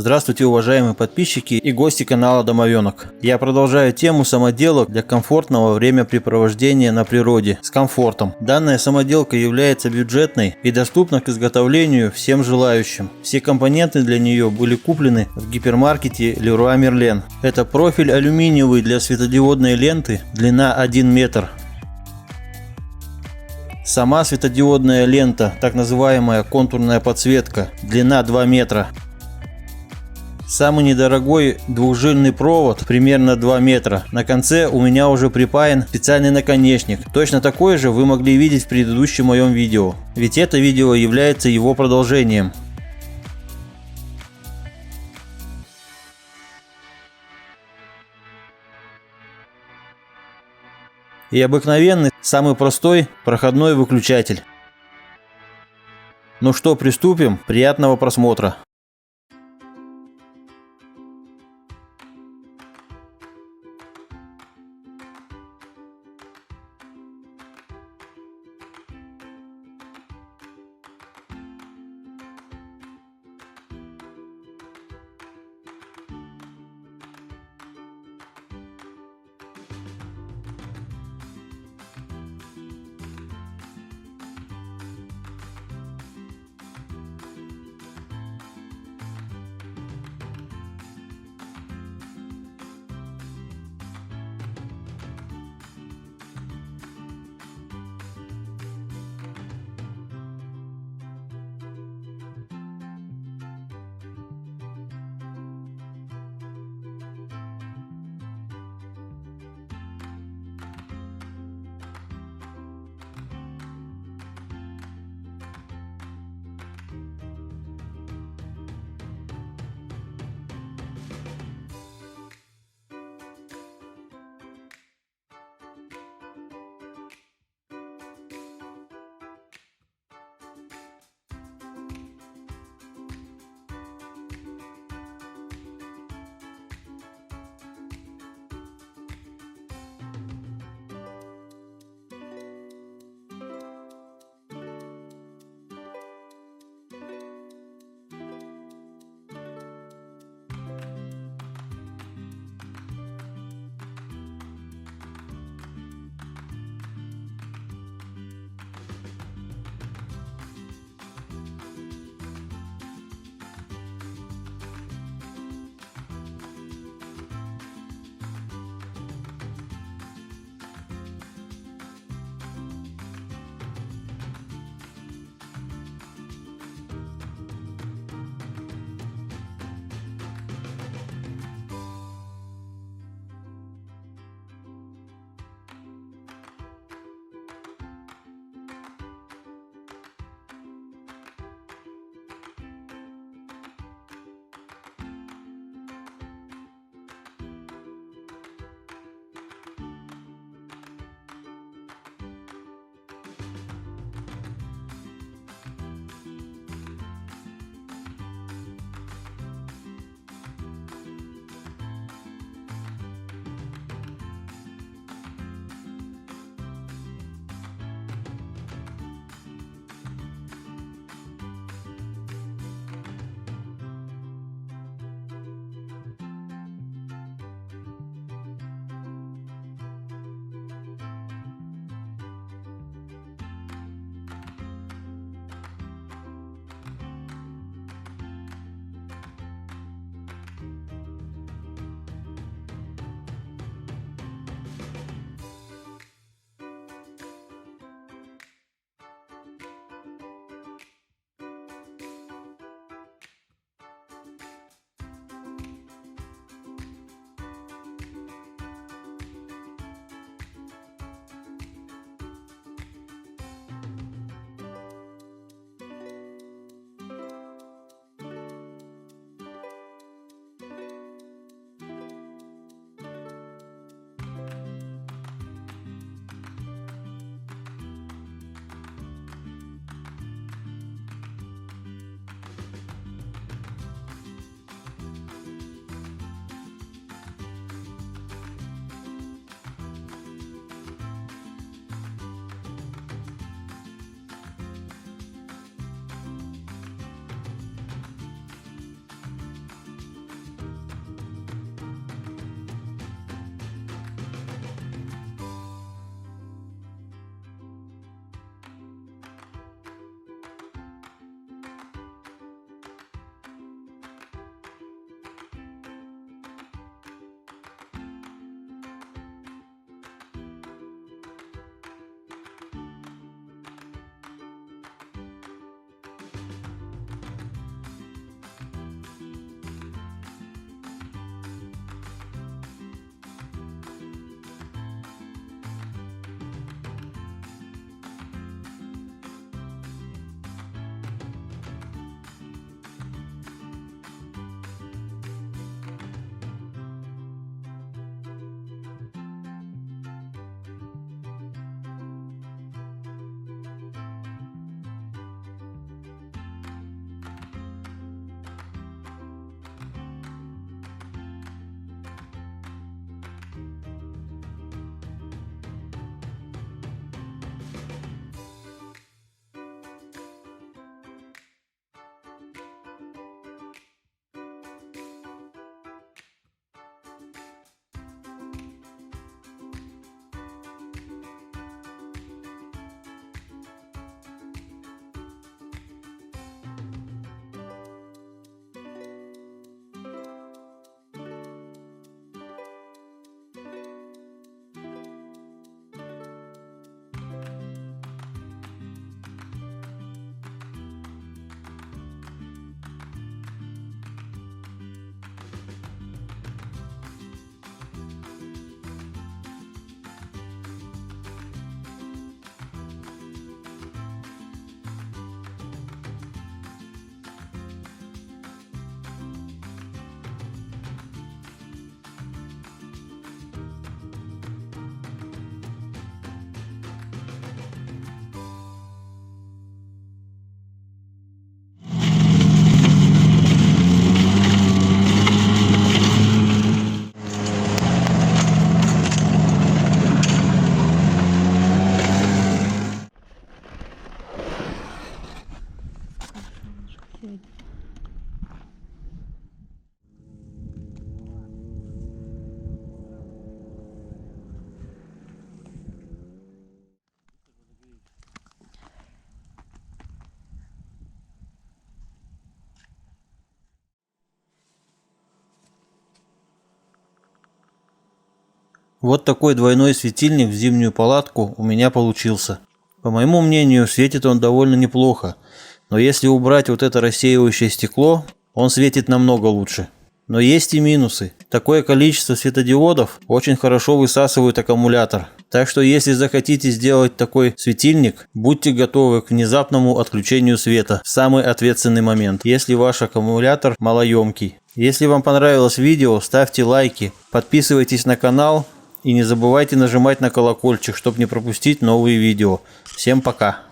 Здравствуйте, уважаемые подписчики и гости канала Домовенок. Я продолжаю тему самоделок для комфортного времяпрепровождения на природе с комфортом. Данная самоделка является бюджетной и доступна к изготовлению всем желающим. Все компоненты для нее были куплены в гипермаркете Leroy Merlin. Это профиль алюминиевый для светодиодной ленты, длина 1 метр. Сама светодиодная лента, так называемая контурная подсветка, длина 2 метра. Самый недорогой двухжильный провод, примерно 2 метра. На конце у меня уже припаян специальный наконечник. Точно такой же вы могли видеть в предыдущем моем видео. Ведь это видео является его продолжением. И обыкновенный, самый простой проходной выключатель. Ну что, приступим? Приятного просмотра. Вот такой двойной светильник в зимнюю палатку у меня получился. По моему мнению, светит он довольно неплохо, но если убрать вот это рассеивающее стекло, он светит намного лучше. Но есть и минусы. Такое количество светодиодов очень хорошо высасывают аккумулятор. Так что если захотите сделать такой светильник, будьте готовы к внезапному отключению света в самый ответственный момент, если ваш аккумулятор малоемкий. Если вам понравилось видео, ставьте лайки, подписывайтесь на канал и не забывайте нажимать на колокольчик, чтобы не пропустить новые видео. Всем пока!